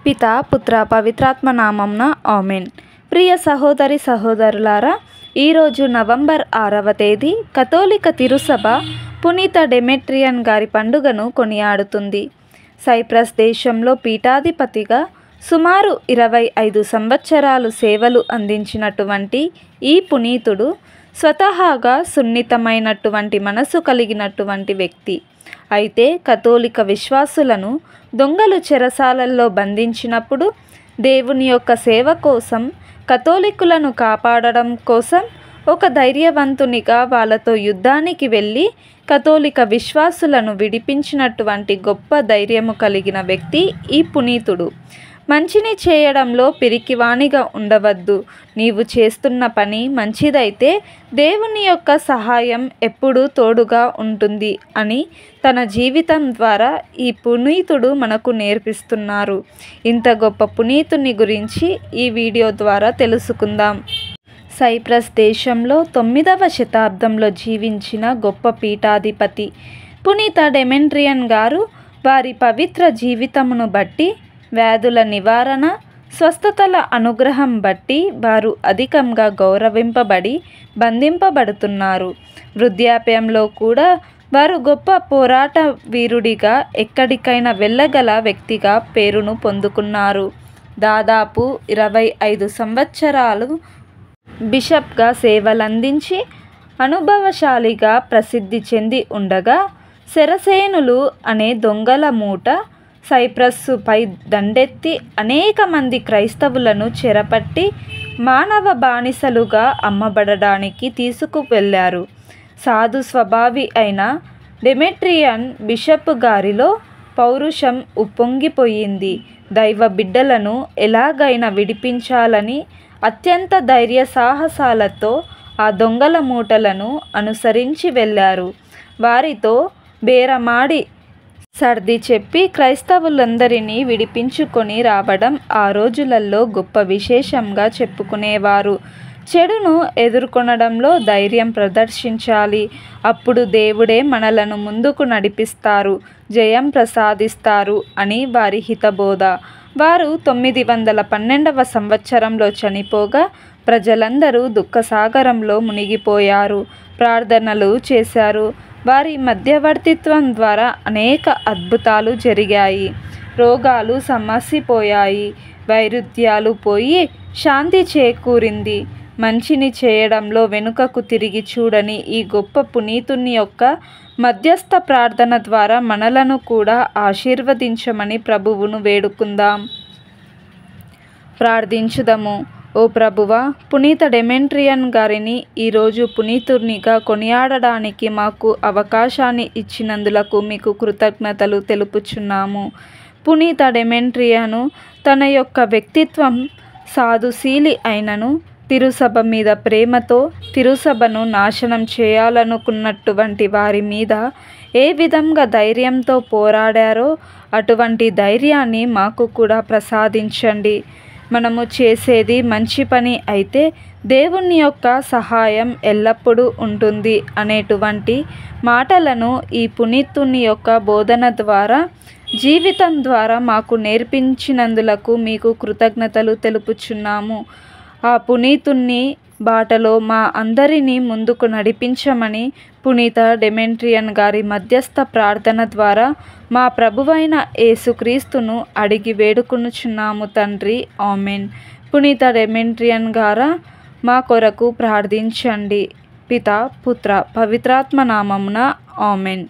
పిత పుత్ర పవిత్రాత్మ నామంన ఆమెన్. ప్రియ సహోదరి సహోదరులారా, ఈరోజు నవంబర్ 6వ తేదీ కథోలిక తిరుసభ పునీత డెమెట్రియన్ గారి పండుగను కొనియాడుతుంది. సైప్రస్ దేశంలో పీఠాధిపతిగా సుమారు 25 సంవత్సరాలు సేవలు అందించినటువంటి ఈ పునీతుడు స్వతహాగా సున్నితమైనటువంటి మనసు కలిగినటువంటి వ్యక్తి. అయితే కథోలిక విశ్వాసులను దొంగలు చెరసాలల్లో బంధించినప్పుడు దేవుని యొక్క సేవ కోసం, కథోలికులను కాపాడడం కోసం ఒక ధైర్యవంతునిగా వాళ్ళతో యుద్ధానికి వెళ్ళి కథోలిక విశ్వాసులను విడిపించినటువంటి గొప్ప ధైర్యము కలిగిన వ్యక్తి ఈ పునీతుడు. మంచిని చేయడంలో పిరికివానిగా ఉండవద్దు. నీవు చేస్తున్న పని మంచిదైతే దేవుని యొక్క సహాయం ఎప్పుడూ తోడుగా ఉంటుంది అని తన జీవితం ద్వారా ఈ పునీతుడు మనకు నేర్పిస్తున్నారు. ఇంత గొప్ప పునీతుని గురించి ఈ వీడియో ద్వారా తెలుసుకుందాం. సైప్రస్ దేశంలో 9వ శతాబ్దంలో జీవించిన గొప్ప పీఠాధిపతి పునీత డెమెట్రియన్ గారు వారి పవిత్ర జీవితమును బట్టి, వ్యాధుల నివారణ, స్వస్థతల అనుగ్రహం బట్టి వారు అధికంగా గౌరవింపబడి బంధింపబడుతున్నారు. వృద్ధాప్యంలో కూడా వారు గొప్ప పోరాట వీరుడిగా, ఎక్కడికైనా వెళ్ళగల వ్యక్తిగా పేరును పొందుకున్నారు. దాదాపు 25 సంవత్సరాలు బిషప్గా సేవలందించి అనుభవశాలిగా ప్రసిద్ధి చెంది ఉండగా, సెరసేనులు అనే దొంగల మూట సైప్రస్సుపై దండెత్తి అనేక మంది క్రైస్తవులను చెరపట్టి మానవ బానిసలుగా అమ్మబడడానికి తీసుకువెళ్ళారు. సాధు స్వభావి అయిన డెమెట్రియన్ బిషప్ గారిలో పౌరుషం ఉప్పొంగిపోయింది. దైవ బిడ్డలను ఎలాగైనా విడిపించాలని అత్యంత ధైర్య సాహసాలతో ఆ దొంగల మూటలను అనుసరించి వెళ్ళారు. వారితో బేరమాడి సర్ది చెప్పి క్రైస్తవులందరినీ విడిపించుకొని రావడం ఆ రోజులలో గొప్ప విశేషంగా చెప్పుకునేవారు. చెడును ఎదుర్కొనడంలో ధైర్యం ప్రదర్శించాలి. అప్పుడు దేవుడే మనలను ముందుకు నడిపిస్తారు, జయం ప్రసాదిస్తారు అని వారి హితబోధ. వారు 912వ సంవత్సరంలో చనిపోగా ప్రజలందరూ దుఃఖసాగరంలో మునిగిపోయారు. ప్రార్థనలు చేశారు. వారి మధ్యవర్తిత్వం ద్వారా అనేక అద్భుతాలు జరిగాయి. రోగాలు సమసిపోయాయి, వైరుధ్యాలు పోయి శాంతి చేకూరింది. మంచిని చేయడంలో వెనుకకు తిరిగి చూడని ఈ గొప్ప పునీతుని యొక్క మధ్యస్థ ప్రార్థన ద్వారా మనలను కూడా ఆశీర్వదించమని ప్రభువును వేడుకుందాం. ప్రార్థించుదము. ఓ ప్రభువా, పునీత డెమెట్రియన్ గారిని ఈరోజు పునీతునిగా కొనియాడడానికి మాకు అవకాశాన్ని ఇచ్చినందులకు మీకు కృతజ్ఞతలు తెలుపుచున్నాము. పునీత డెమెట్రియను తన యొక్క వ్యక్తిత్వం సాధుశీలి అయినను తిరుసభ మీద ప్రేమతో తిరుసభను నాశనం చేయాలనుకున్నటువంటి వారి మీద ఏ విధంగా ధైర్యంతో పోరాడారో అటువంటి ధైర్యాన్ని మాకు కూడా ప్రసాదించండి. మనము చేసేది మంచి పని అయితే దేవుని యొక్క సహాయం ఎల్లప్పుడూ ఉంటుంది అనేటువంటి మాటలను ఈ పునీతుని యొక్క బోధన ద్వారా, జీవితం ద్వారా మాకు నేర్పించినందులకు మీకు కృతజ్ఞతలు తెలుపుచున్నాము. ఆ పునీతుని బాటలో మా అందరినీ ముందుకు నడిపించమని పునీత డెమెట్రియన్ గారి మధ్యస్థ ప్రార్థన ద్వారా మా ప్రభువైన యేసుక్రీస్తును అడిగి వేడుకొనుచున్నాము తండ్రి. ఆమెన్. పునీత డెమెట్రియన్ గారా, మా కొరకు ప్రార్థించండి. పిత పుత్ర పవిత్రాత్మ నామమున ఆమెన్.